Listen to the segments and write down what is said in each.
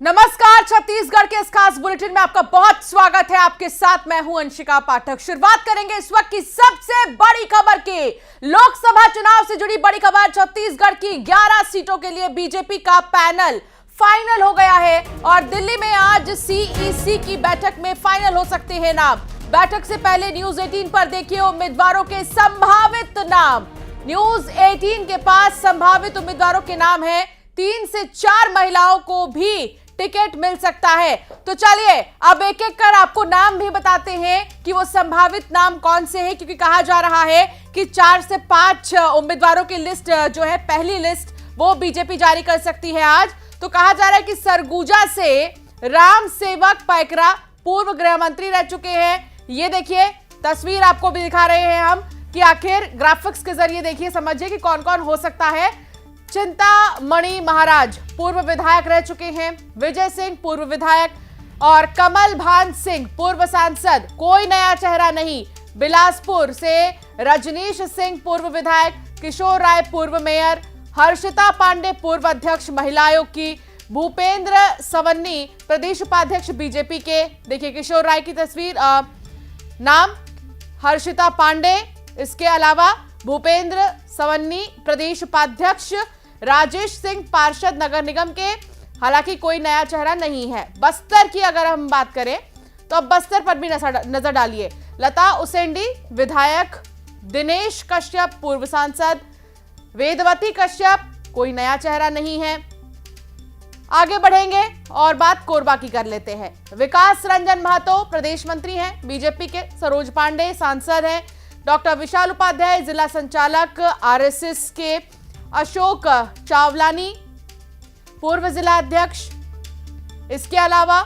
नमस्कार, छत्तीसगढ़ के इस खास बुलेटिन में आपका बहुत स्वागत है। आपके साथ मैं हूं अंशिका पाठक। शुरुआत करेंगे इस वक्त की सबसे बड़ी खबर की। लोकसभा चुनाव से जुड़ी बड़ी खबर। छत्तीसगढ़ की 11 सीटों के लिए बीजेपी का पैनल फाइनल हो गया है और दिल्ली में आज सीईसी की बैठक में फाइनल हो सकते हैं नाम। बैठक से पहले न्यूज 18 पर देखिए उम्मीदवारों के संभावित नाम। न्यूज 18 के पास संभावित उम्मीदवारों के नाम है। 3 से 4 महिलाओं को भी टिकट मिल सकता है। तो चलिए अब एक एक कर आपको नाम भी बताते हैं कि वो संभावित नाम कौन से हैं, क्योंकि कहा जा रहा है कि 4 से 5 उम्मीदवारों की लिस्ट जो है, पहली लिस्ट वो बीजेपी जारी कर सकती है आज। तो कहा जा रहा है कि सरगुजा से राम सेवक पैकरा पूर्व गृह मंत्री रह चुके हैं। ये देखिए तस्वीर आपको भी दिखा रहे हैं हम कि आखिर ग्राफिक्स के जरिए देखिए समझिए कि कौन कौन हो सकता है। चिंतामणि महाराज पूर्व विधायक रह चुके हैं, विजय सिंह पूर्व विधायक और कमल भान सिंह पूर्व सांसद, कोई नया चेहरा नहीं। बिलासपुर से रजनीश सिंह पूर्व विधायक, किशोर राय पूर्व मेयर, हर्षिता पांडे पूर्व अध्यक्ष महिला आयोग की, भूपेंद्र सवन्नी प्रदेश उपाध्यक्ष बीजेपी के। देखिए किशोर राय की तस्वीर, नाम हर्षिता पांडे, इसके अलावा भूपेंद्र सवन्नी प्रदेश उपाध्यक्ष, राजेश सिंह पार्षद नगर निगम के। हालांकि कोई नया चेहरा नहीं है। बस्तर की अगर हम बात करें तो अब बस्तर पर भी नजर डालिए। लता उसेंडी विधायक, दिनेश कश्यप पूर्व सांसद, वेदवती कश्यप, कोई नया चेहरा नहीं है। आगे बढ़ेंगे और बात कोरबा की कर लेते हैं। विकास रंजन महतो प्रदेश मंत्री हैं बीजेपी के, सरोज पांडे सांसद हैं, डॉक्टर विशाल उपाध्याय जिला संचालक आरएसएस के, अशोक चावलानी पूर्व जिला अध्यक्ष, इसके अलावा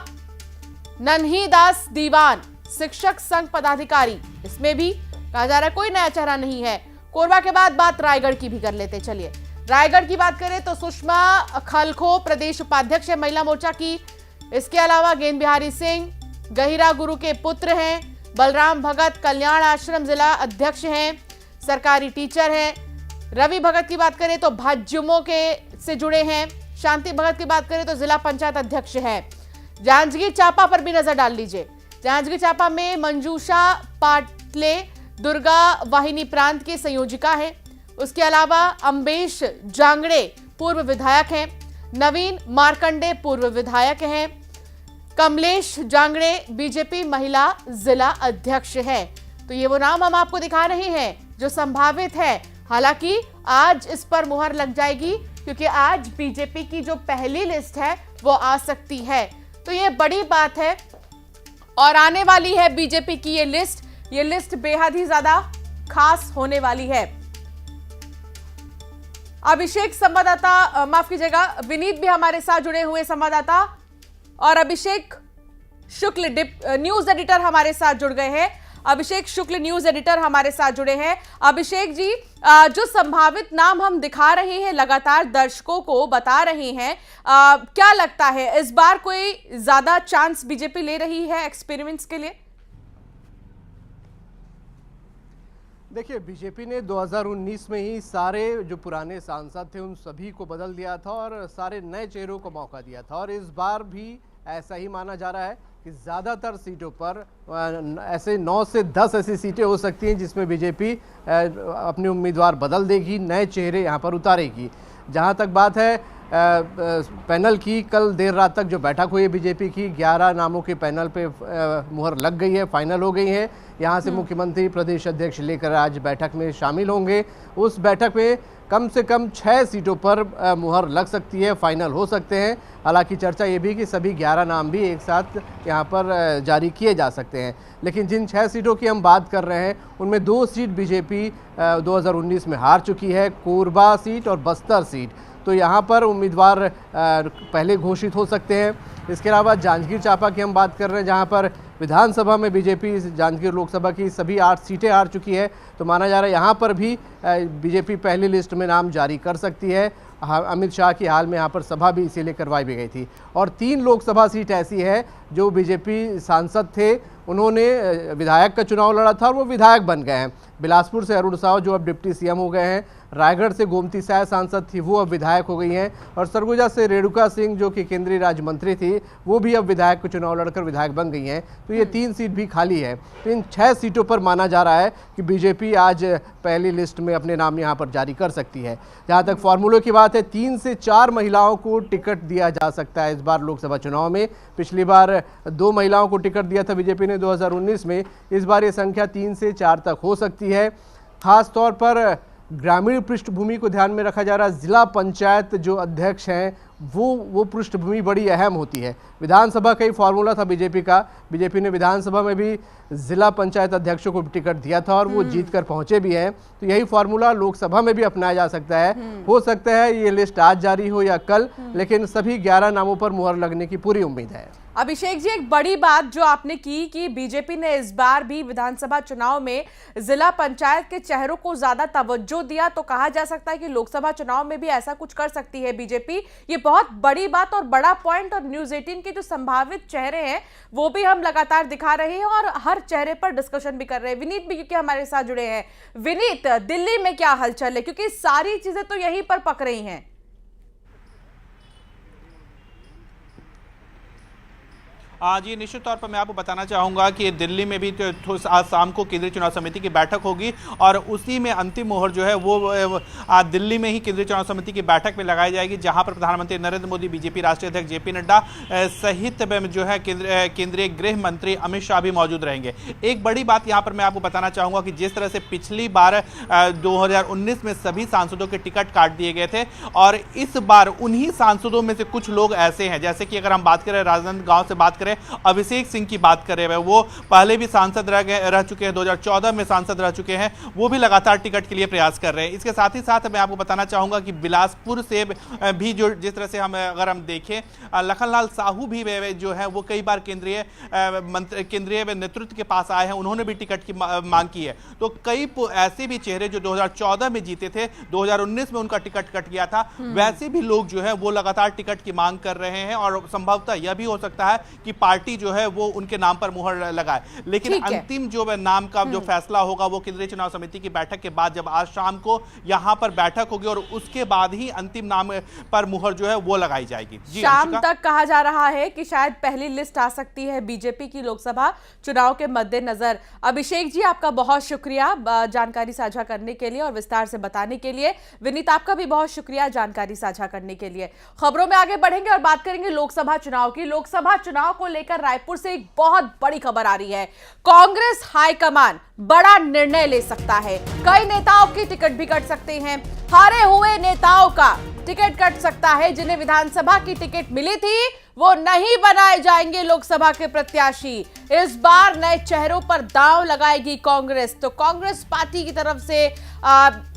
नन्ही दास दीवान शिक्षक संघ पदाधिकारी, इसमें भी कहा जा रहा है कोई नया चेहरा नहीं है। कोरबा के बाद बात रायगढ़ की भी कर लेते। चलिए रायगढ़ की बात करें तो सुषमा खलखो प्रदेश उपाध्यक्ष है महिला मोर्चा की, इसके अलावा गेंद बिहारी सिंह गहिरा गुरु के पुत्र हैं, बलराम भगत कल्याण आश्रम जिला अध्यक्ष हैं, सरकारी टीचर हैं। रवि भगत की बात करें तो भाजयुमो के से जुड़े हैं, शांति भगत की बात करें तो जिला पंचायत अध्यक्ष हैं। जांजगीर चांपा पर भी नजर डाल लीजिए। जांजगीर चांपा में मंजूषा पाटले दुर्गा वाहिनी प्रांत के संयोजिका हैं। उसके अलावा अम्बेश जांगड़े पूर्व विधायक हैं, नवीन मार्कंडे पूर्व विधायक हैं, कमलेश जांगड़े बीजेपी महिला जिला अध्यक्ष हैं। तो ये वो नाम हम आपको दिखा रहे हैं जो संभावित है। हालांकि आज इस पर मुहर लग जाएगी क्योंकि आज बीजेपी की जो पहली लिस्ट है वो आ सकती है। तो ये बड़ी बात है और आने वाली है बीजेपी की ये लिस्ट बेहद ही ज्यादा खास होने वाली है। अभिषेक संवाददाता, माफ कीजिएगा, विनीत भी हमारे साथ जुड़े हुए संवाददाता और अभिषेक शुक्ल न्यूज एडिटर हमारे साथ जुड़ गए हैं। अभिषेक शुक्ल न्यूज एडिटर हमारे साथ जुड़े हैं। अभिषेक जी, जो संभावित नाम हम दिखा रहे हैं, लगातार दर्शकों को बता रहे हैं, क्या लगता है इस बार कोई ज्यादा चांस बीजेपी ले रही है एक्सपेरिमेंट्स के लिए? देखिए, बीजेपी ने 2019 में ही सारे जो पुराने सांसद थे उन सभी को बदल दिया था और सारे नए चेहरों को मौका दिया था और इस बार भी ऐसा ही माना जा रहा है कि ज़्यादातर सीटों पर ऐसे 9 से 10 ऐसी सीटें हो सकती हैं जिसमें बीजेपी अपने उम्मीदवार बदल देगी, नए चेहरे यहाँ पर उतारेगी। जहाँ तक बात है पैनल की, कल देर रात तक जो बैठक हुई है बीजेपी की, 11 नामों के पैनल पे मुहर लग गई है, फाइनल हो गई है। यहाँ से मुख्यमंत्री प्रदेश अध्यक्ष लेकर आज बैठक में शामिल होंगे। उस बैठक में कम से कम 6 सीटों पर मुहर लग सकती है, फाइनल हो सकते हैं। हालांकि चर्चा ये भी कि सभी 11 नाम भी एक साथ यहाँ पर जारी किए जा सकते हैं, लेकिन जिन 6 सीटों की हम बात कर रहे हैं उनमें 2 सीट बीजेपी 2019 में हार चुकी है, कोरबा सीट और बस्तर सीट। तो यहाँ पर उम्मीदवार पहले घोषित हो सकते हैं। इसके अलावा जांजगीर चांपा की हम बात कर रहे हैं जहाँ पर विधानसभा में बीजेपी जांजगीर लोकसभा की सभी 8 सीटें हार चुकी है। तो माना जा रहा है यहाँ पर भी बीजेपी पहली लिस्ट में नाम जारी कर सकती है। अमित शाह की हाल में यहाँ पर सभा भी इसीलिए करवाई भी गई थी। और 3 लोकसभा सीट ऐसी है जो बीजेपी सांसद थे, उन्होंने विधायक का चुनाव लड़ा था और वो विधायक बन गए हैं। बिलासपुर से अरुण साव जो अब डिप्टी सीएम हो गए हैं, रायगढ़ से गोमती साय सांसद थी, वो अब विधायक हो गई हैं, और सरगुजा से रेणुका सिंह जो कि केंद्रीय राज्य मंत्री थी, वो भी अब विधायक को चुनाव लड़कर विधायक बन गई हैं। तो ये 3 सीट भी खाली है। तो इन 6 सीटों पर माना जा रहा है कि बीजेपी आज पहली लिस्ट में अपने नाम यहाँ पर जारी कर सकती है। जहाँ तक फॉर्मूलों की बात है, 3 से 4 महिलाओं को टिकट दिया जा सकता है इस बार लोकसभा चुनाव में। पिछली बार 2 महिलाओं को टिकट दिया था बीजेपी ने 2019 में, इस बार ये संख्या 3 से 4 तक हो सकती है। खास तौर पर ग्रामीण पृष्ठभूमि को ध्यान में रखा जा रहा है। जिला पंचायत जो अध्यक्ष हैं वो पृष्ठभूमि बड़ी अहम होती है। विधानसभा का ही फॉर्मूला था बीजेपी का, बीजेपी ने विधानसभा में भी जिला पंचायत अध्यक्षों को टिकट दिया था और वो जीत कर पहुंचे भी हैं। तो यही फॉर्मूला लोकसभा में भी अपनाया जा सकता है। हो सकता है ये लिस्ट आज जारी हो या कल, लेकिन सभी 11 नामों पर मुहर लगने की पूरी उम्मीद है। अभिषेक जी, एक बड़ी बात जो आपने की कि बीजेपी ने इस बार भी विधानसभा चुनाव में जिला पंचायत के चेहरों को ज्यादा तवज्जो दिया, तो कहा जा सकता है कि लोकसभा चुनाव में भी ऐसा कुछ कर सकती है बीजेपी। ये बहुत बड़ी बात और बड़ा पॉइंट, और न्यूज़ 18 के जो संभावित चेहरे हैं वो भी हम लगातार दिखा रहे हैं और हर चेहरे पर डिस्कशन भी कर रहे हैं। विनीत भी क्योंकि हमारे साथ जुड़े हैं। विनीत, दिल्ली में क्या हलचल है, क्योंकि सारी चीजें तो यहीं पर पक रही हैं। जी, निश्चित तौर पर मैं आपको बताना चाहूँगा कि दिल्ली में भी आज शाम को केंद्रीय चुनाव समिति की बैठक होगी और उसी में अंतिम मोहर जो है वो दिल्ली में ही केंद्रीय चुनाव समिति की बैठक में लगाई जाएगी, जहां पर प्रधानमंत्री नरेंद्र मोदी, बीजेपी राष्ट्रीय अध्यक्ष जेपी नड्डा सहित जो है केंद्रीय गृह मंत्री अमित शाह भी मौजूद रहेंगे। एक बड़ी बात यहाँ पर मैं आपको बताना चाहूँगा कि जिस तरह से पिछली बार 2019 में सभी सांसदों के टिकट काट दिए गए थे और इस बार उन्हीं सांसदों में से कुछ लोग ऐसे हैं, जैसे कि अगर हम बात करें राजनांदगांव से बात करें, अभिषेक सिंह की बात करें, वो पहले भी सांसद रह चुके हैं, 2014 में सांसद रह चुके हैं, वो भी लगातार टिकट के लिए प्रयास कर रहे हैं। इसके साथ ही साथ मैं आपको बताना चाहूंगा कि बिलासपुर से भी जो जिस तरह से अगर हम देखें, लखनलाल साहू भी जो है वो कई बार केंद्रीय नेतृत्व के पास आए हैं, उन्होंने भी टिकट की मांग की है। तो कई ऐसे भी चेहरे जो 2014 में जीते थे, 2019 में उनका टिकट कट गया था, वैसे भी लोग जो है वो लगातार टिकट की मांग कर रहे हैं और संभवतः यह भी हो सकता है कि पार्टी जो है वो उनके नाम पर मुहर लगाए। लेकिन अंतिम जो नाम का जो फैसला होगा वो केंद्रीय चुनाव समिति की बैठक के बाद, जब आज शाम को यहां पर बैठक होगी और उसके बाद ही अंतिम नाम पर मुहर जो है वो लगाई जाएगी। शाम तक कहा जा रहा है कि शायद पहली लिस्ट आ सकती है बीजेपी की लोकसभा चुनाव के मद्देनजर। अभिषेक जी, आपका बहुत शुक्रिया जानकारी साझा करने के लिए और विस्तार से बताने के लिए। विनीत, आपका भी बहुत शुक्रिया जानकारी साझा करने के लिए। खबरों में आगे बढ़ेंगे और बात करेंगे लोकसभा चुनाव की। लोकसभा चुनाव को लेकर रायपुर से एक बहुत बड़ी खबर आ रही है। कांग्रेस हाईकमान बड़ा निर्णय ले सकता है। कई नेताओं की टिकट भी कट सकते हैं। हारे हुए नेताओं का टिकट कट सकता है। जिन्हें विधानसभा की टिकट मिली थी वो नहीं बनाए जाएंगे लोकसभा के प्रत्याशी। इस बार नए चेहरों पर दांव लगाएगी कांग्रेस। तो कांग्रेस पार्टी की तरफ से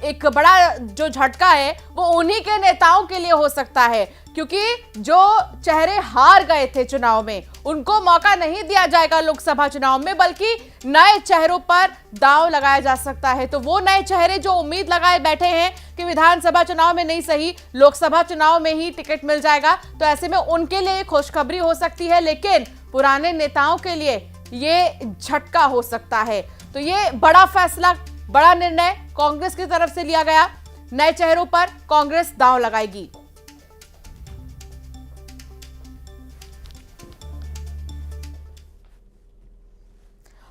एक बड़ा जो झटका है वो उन्हीं के नेताओं के लिए हो सकता है, क्योंकि जो चेहरे हार गए थे चुनाव में उनको मौका नहीं दिया जाएगा लोकसभा चुनाव में, बल्कि नए चेहरों पर दांव लगाया जा सकता है। तो वो नए चेहरे जो उम्मीद लगाए बैठे हैं कि विधानसभा चुनाव में नहीं सही लोकसभा चुनाव में ही टिकट मिल जाएगा, तो ऐसे में उनके लिए खुशखबरी हो सकती है, लेकिन पुराने नेताओं के लिए ये झटका हो सकता है। तो ये बड़ा फैसला, बड़ा निर्णय कांग्रेस की तरफ से लिया गया। नए चेहरों पर कांग्रेस दांव लगाएगी।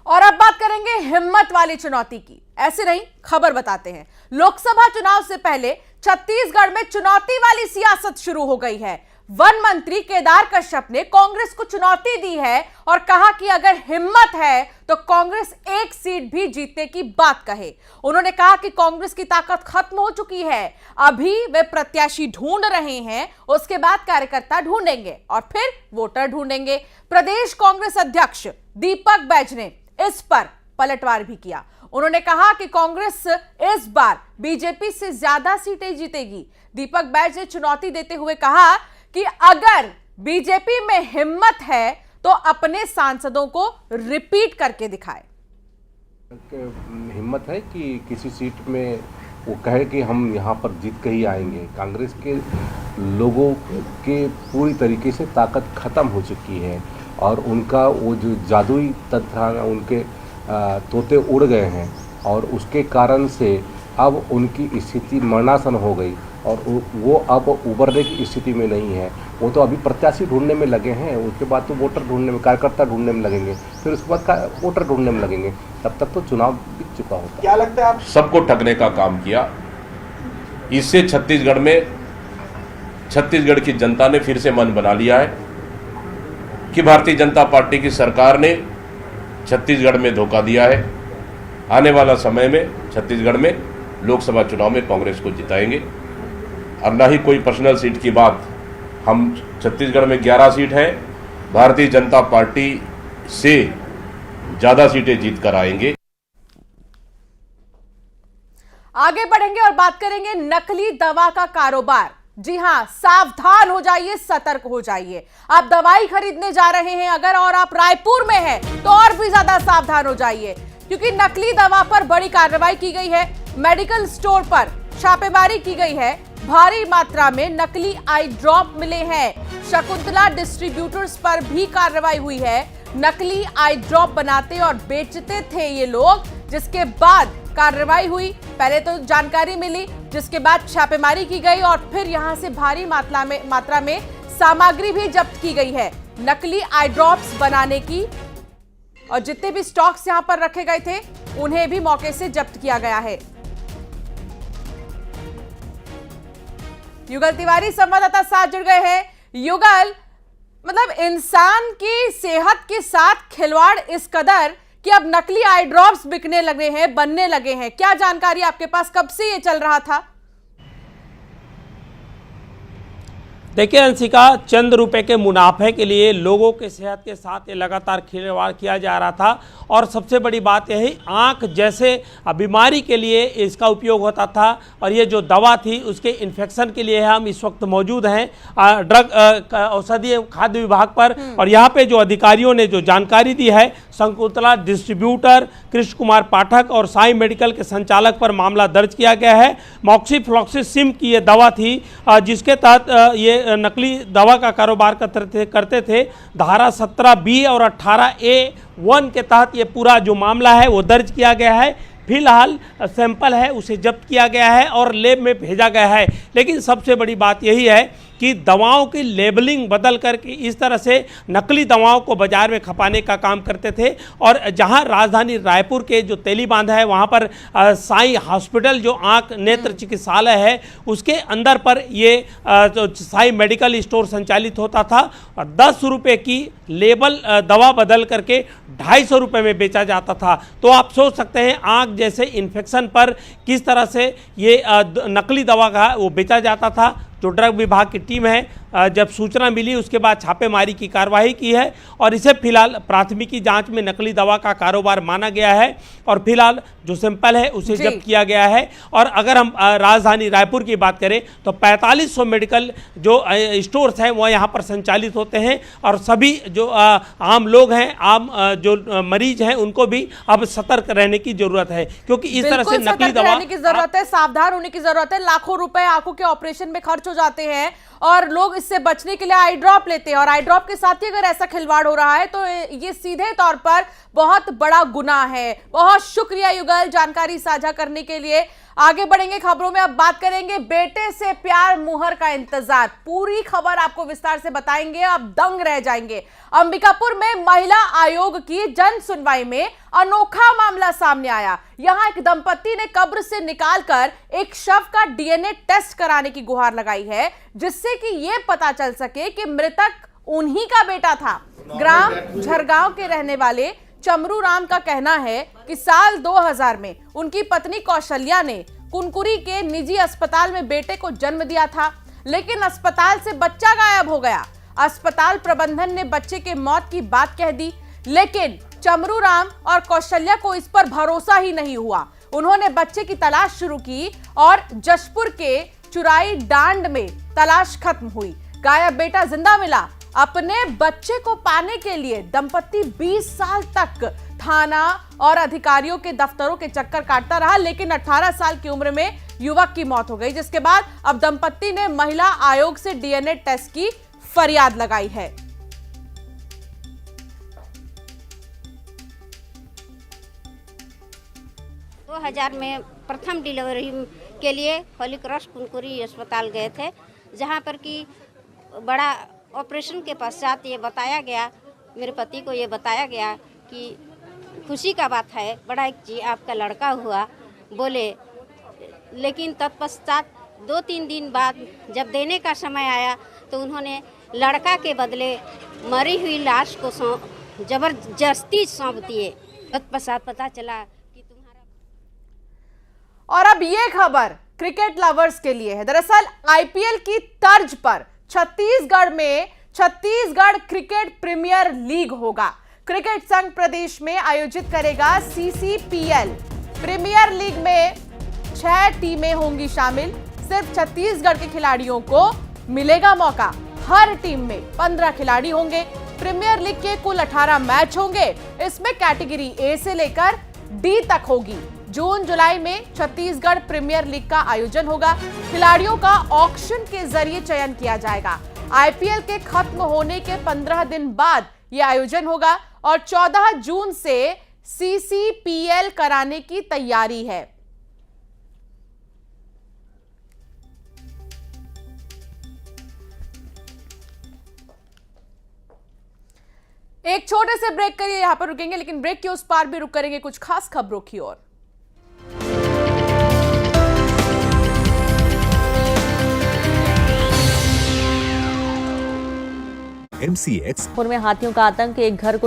और अब बात करेंगे हिम्मत वाली चुनौती की। ऐसे नहीं, खबर बताते हैं। लोकसभा चुनाव से पहले छत्तीसगढ़ में चुनौती वाली सियासत शुरू हो गई है। वन मंत्री केदार कश्यप ने कांग्रेस को चुनौती दी है और कहा कि अगर हिम्मत है तो कांग्रेस एक सीट भी जीतने की बात कहे। उन्होंने कहा कि कांग्रेस की ताकत खत्म हो चुकी है, अभी वे प्रत्याशी ढूंढ रहे हैं, उसके बाद कार्यकर्ता ढूंढेंगे और फिर वोटर ढूंढेंगे। प्रदेश कांग्रेस अध्यक्ष दीपक बैज ने इस पर पलटवार भी किया। उन्होंने कहा कि कांग्रेस इस बार बीजेपी से ज्यादा सीटें जीतेगी। दीपक बैज ने चुनौती देते हुए कहा कि अगर बीजेपी में हिम्मत है तो अपने सांसदों को रिपीट करके दिखाए। हिम्मत है कि किसी सीट में वो कहे कि हम यहाँ पर जीत के ही आएंगे। कांग्रेस के लोगों के पूरी तरीके से ताकत खत्म हो चुकी है और उनका वो जो जादुई तंत्र उनके तोते उड़ गए हैं और उसके कारण से अब उनकी स्थिति मरणासन हो गई और वो अब उबरने की स्थिति में नहीं है। वो तो अभी प्रत्याशी ढूंढने में लगे हैं, उसके बाद तो वोटर ढूंढने में, कार्यकर्ता ढूंढने में लगेंगे, फिर उसके बाद वोटर ढूंढने में लगेंगे, तब तक तो चुनाव बीत चुका होता। क्या लगता है आप सबको ठगने का काम किया। इससे छत्तीसगढ़ की जनता ने फिर से मन बना लिया है कि भारतीय जनता पार्टी की सरकार ने छत्तीसगढ़ में धोखा दिया है। आने वाला समय में छत्तीसगढ़ में लोकसभा चुनाव में कांग्रेस को जिताएंगे और ना ही कोई पर्सनल सीट की बात। हम छत्तीसगढ़ में 11 सीट है, भारतीय जनता पार्टी से ज्यादा सीटें जीत कर आएंगे। आगे बढ़ेंगे और बात करेंगे नकली दवा का कारोबार। जी हां, सावधान हो जाइए, सतर्क हो जाइए। आप दवाई खरीदने जा रहे हैं अगर और आप रायपुर में हैं तो और भी ज्यादा सावधान हो जाइए, क्योंकि नकली दवा पर बड़ी कार्रवाई की गई है। मेडिकल स्टोर पर छापेमारी की गई है। भारी मात्रा में नकली आई ड्रॉप मिले हैं। शकुंतला डिस्ट्रीब्यूटर्स पर भी कार्रवाई हुई है। नकली आई ड्रॉप बनाते और बेचते थे ये लोग, जिसके बाद कार्रवाई हुई। पहले तो जानकारी मिली, जिसके बाद छापेमारी की गई और फिर यहां से भारी मात्रा में सामग्री भी जब्त की गई है नकली आई ड्रॉप्स बनाने की। और जितने भी स्टॉक्स यहां पर रखे गए थे उन्हें भी मौके से जब्त किया गया है। युगल तिवारी संवाददाता साथ जुड़ गए हैं। युगल, मतलब इंसान की सेहत के साथ खिलवाड़ इस कदर कि अब नकली आई ड्रॉप्स बिकने लगे हैं, बनने लगे हैं। क्या जानकारी आपके पास, कब से ये चल रहा था? देखिए अंशिका, चंद रुपए के मुनाफे के लिए लोगों के सेहत के साथ ये लगातार खिलवाड़ किया जा रहा था। और सबसे बड़ी बात यही, आंख जैसे बीमारी के लिए इसका उपयोग होता था और ये जो दवा थी उसके इन्फेक्शन के लिए हम इस वक्त मौजूद हैं ड्रग औषधि खाद्य विभाग पर। और यहाँ पे जो अधिकारियों ने जो जानकारी दी है, शकुंतला डिस्ट्रीब्यूटर कृष्ण कुमार पाठक और साई मेडिकल के संचालक पर मामला दर्ज किया गया है। मॉक्सीफ्लॉक्सीसिम की ये दवा थी जिसके तहत ये नकली दवा का कारोबार करते थे। धारा 17B और 18A(1) के तहत ये पूरा जो मामला है वो दर्ज किया गया है। फिलहाल सैंपल है उसे जब्त किया गया है और लैब में भेजा गया है। लेकिन सबसे बड़ी बात यही है कि दवाओं की लेबलिंग बदल करके इस तरह से नकली दवाओं को बाजार में खपाने का काम करते थे। और जहां राजधानी रायपुर के जो तेली बांध है वहां पर साई हॉस्पिटल जो आंख नेत्र चिकित्सालय है उसके अंदर पर ये साई मेडिकल स्टोर संचालित होता था और 10 रुपये की लेबल दवा बदल करके 250 रुपये में बेचा जाता था। तो आप सोच सकते हैं आंख जैसे इन्फेक्शन पर किस तरह से ये नकली दवा का वो बेचा जाता था। जो ड्रग विभाग की टीम है जब सूचना मिली उसके बाद छापेमारी की कार्रवाई की है और इसे फिलहाल प्राथमिकी जांच में नकली दवा का कारोबार माना गया है और फिलहाल जो सैंपल है उसे जब्त किया गया है। और अगर हम राजधानी रायपुर की बात करें तो 4500 मेडिकल जो स्टोर्स हैं वो यहाँ पर संचालित होते हैं और सभी जो आम लोग हैं, आम जो मरीज हैं उनको भी अब सतर्क रहने की जरूरत है, क्योंकि इस तरह से नकली दवा रहने की जरूरत है, सावधान होने की जरूरत है। लाखों रुपए आंखों के ऑपरेशन में खर्च हो जाते हैं और लोग इससे बचने के लिए आई ड्रॉप लेते हैं और आई ड्रॉप के साथ ही अगर ऐसा खिलवाड़ हो रहा है तो ये सीधे तौर पर बहुत बड़ा गुनाह है। बहुत शुक्रिया युगल जानकारी साझा करने के लिए। आगे बढ़ेंगे खबरों में, अब बात करेंगे बेटे से प्यार मुहर का इंतजार। पूरी खबर आपको विस्तार से बताएंगे, आप दंग रह जाएंगे। अंबिकापुर में महिला आयोग की जन सुनवाई में अनोखा मामला सामने आया। यहां एक दंपत्ति ने कब्र से निकालकर एक शव का डीएनए टेस्ट कराने की गुहार लगाई है, जिससे कि यह पता चल सके कि मृतक उन्हीं का बेटा था। ग्राम झरगांव के रहने वाले चमरू राम का कहना है कि साल 2000 में उनकी पत्नी कौशल्या ने कुनकुरी के निजी अस्पताल में बेटे को जन्म दिया था, लेकिन अस्पताल से बच्चा गायब हो गया। अस्पताल प्रबंधन ने बच्चे के मौत की बात कह दी, लेकिन चमरू राम और कौशल्या को इस पर भरोसा ही नहीं हुआ। उन्होंने बच्चे की तलाश शुरू की और जशपुर के चुराई डांड में तलाश खत्म हुई। गायब बेटा जिंदा मिला। अपने बच्चे को पाने के लिए दंपत्ति 20 साल तक थाना और अधिकारियों के दफ्तरों के चक्कर काटता रहा, लेकिन 18 साल की उम्र में युवक की मौत हो गई, जिसके बाद अब दंपत्ति ने महिला आयोग से डीएनए टेस्ट की फरियाद लगाई है। दो 2000 में प्रथम डिलीवरी के लिए होली क्रॉस कुनकुरी अस्पताल गए थे, जहां पर कि बड़ा ऑपरेशन के पश्चात ये बताया गया, मेरे पति को ये बताया गया कि खुशी का बात है, बड़ा एक जी आपका लड़का हुआ बोले। लेकिन तत्पश्चात 2-3 दिन बाद जब देने का समय आया तो उन्होंने लड़का के बदले मरी हुई लाश को जबरदस्ती सौंप दिए। तत्पश्चात पता चला कि तुम्हारा। और अब ये खबर क्रिकेट लवर्स के लिए है। दरअसल आईपीएल की तर्ज पर छत्तीसगढ़ में छत्तीसगढ़ क्रिकेट प्रीमियर लीग होगा। क्रिकेट संघ प्रदेश में आयोजित करेगा सीसीपीएल। प्रीमियर लीग में 6 टीमें होंगी शामिल। सिर्फ छत्तीसगढ़ के खिलाड़ियों को मिलेगा मौका। हर टीम में 15 खिलाड़ी होंगे। प्रीमियर लीग के कुल 18 मैच होंगे। इसमें कैटेगरी ए से लेकर डी तक होगी। जून जुलाई में छत्तीसगढ़ प्रीमियर लीग का आयोजन होगा। खिलाड़ियों का ऑक्शन के जरिए चयन किया जाएगा। आईपीएल के खत्म होने के 15 दिन बाद यह आयोजन होगा और 14 जून से सीसीपीएल कराने की तैयारी है। एक छोटे से ब्रेक के लिए यहां पर रुकेंगे, लेकिन ब्रेक के उस पार भी रुक करेंगे कुछ खास खबरों की ओर। MCX में हाथियों का आतंक, एक घर को